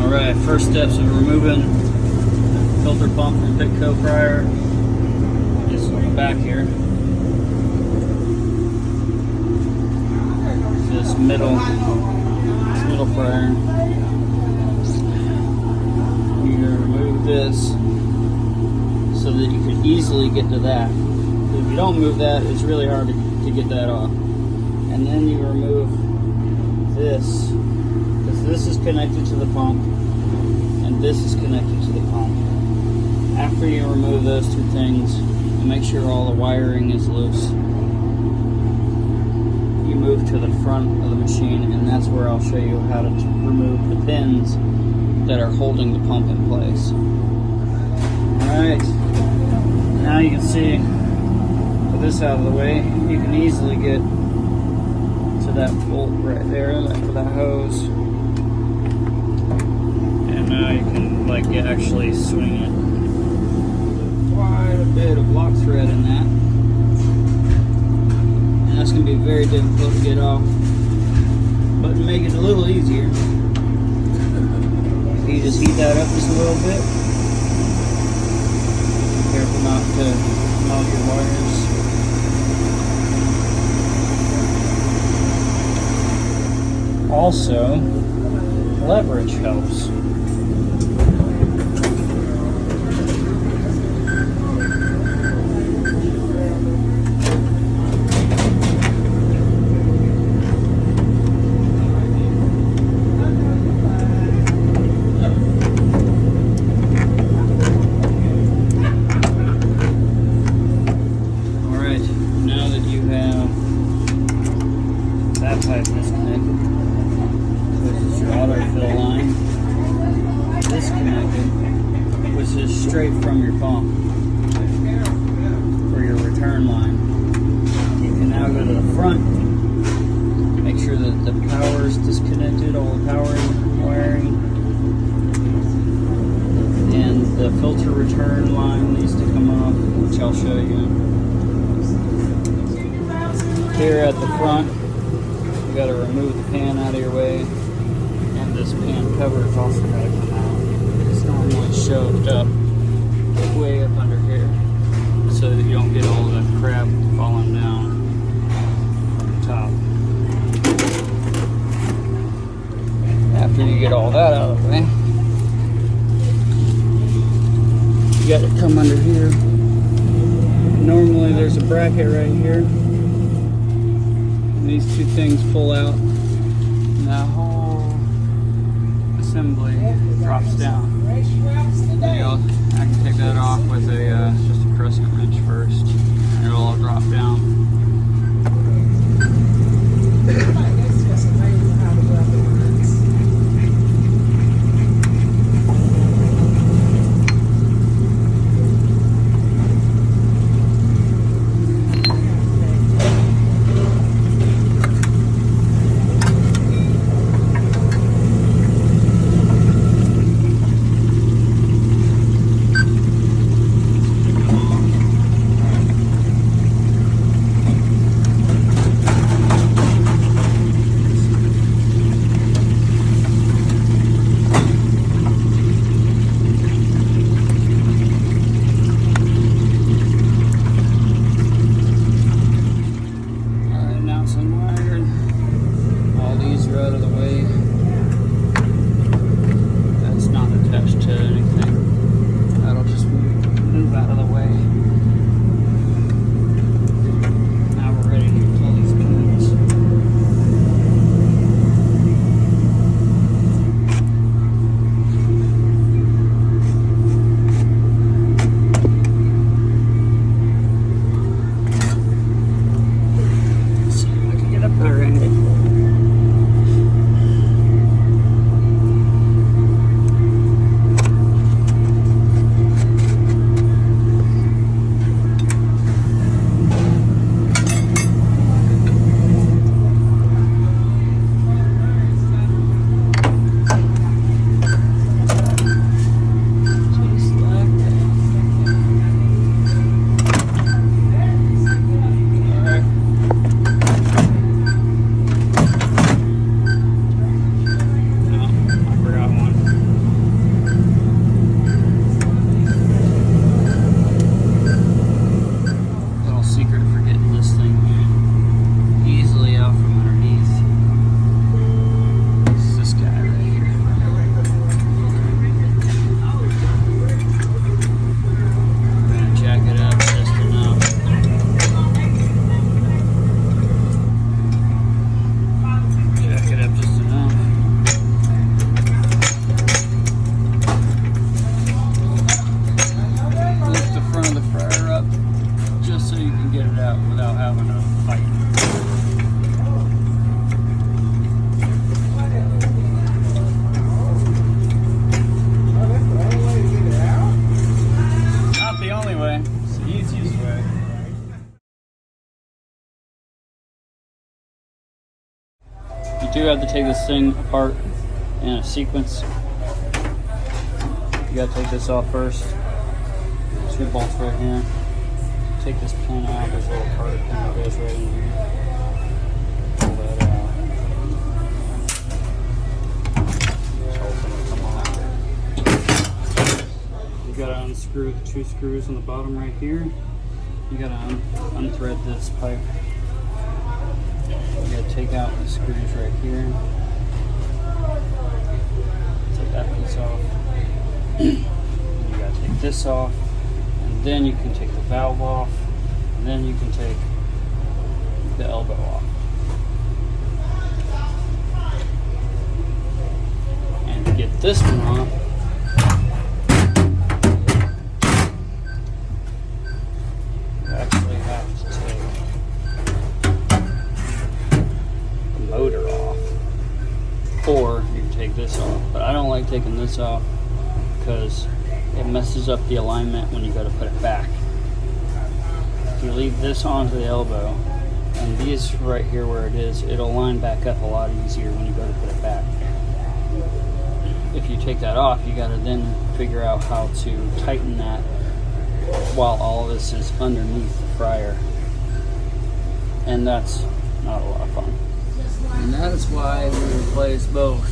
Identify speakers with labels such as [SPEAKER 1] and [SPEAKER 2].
[SPEAKER 1] Alright, first steps of removing filter pump from Pitco prior is on the back here. This middle prior. You're going to remove this so that you can easily get to that. If you don't move that, it's really hard to get that off. And then you remove this, because this is connected to the pump and this is connected to the pump. After you remove those two things, make sure all the wiring is loose. You move to the front of the machine, and that's where I'll show you how to remove the pins that are holding the pump in place. Alright, now you can see, with this out of the way, you can easily get to that bolt right there for that hose. And now you can actually swing it. Quite a bit of lock thread in that. And that's going to be very difficult to get off. But to make it a little easier, you just heat that up just a little bit. Be careful not to melt your wires. Also, leverage helps. That pipe disconnected. This is your autofill line. Disconnected, which is straight from your pump for your return line. You can now go to the front. Make sure that the power is disconnected, all the power wiring, and the filter return line needs to come off, which I'll show you. Here at the front, you got to remove the pan out of your way, and this pan cover is also got to come out. It's normally shoved up way up under here so that you don't get all that crap falling down on the top. After you get all that out of the way, you got to come under here. Normally there's a bracket right here. These two things pull out, and that whole assembly drops down. I can take that off with just a crescent wrench first, and it'll all drop down. have to take this thing apart in a sequence. You gotta take this off first. 2 bolts right here. Take this pin out. There's a little carter pin that goes right in here. Pull that out. This whole thing will come off. You gotta unscrew the 2 screws on the bottom right here. You gotta unthread this pipe. You gotta take out the screws right here. Take that piece off. You gotta take this off, and then you can take the valve off, and then you can take the elbow off. And to get this one off, you actually have to take the motor off, or you can take this off. But I don't like taking this off because it messes up the alignment when you go to put it back. If you leave this onto the elbow, and these right here where it is, it'll line back up a lot easier when you go to put it back. If you take that off, you gotta then figure out how to tighten that while all of this is underneath the fryer. And that's not a lot of fun. And that is why we replace both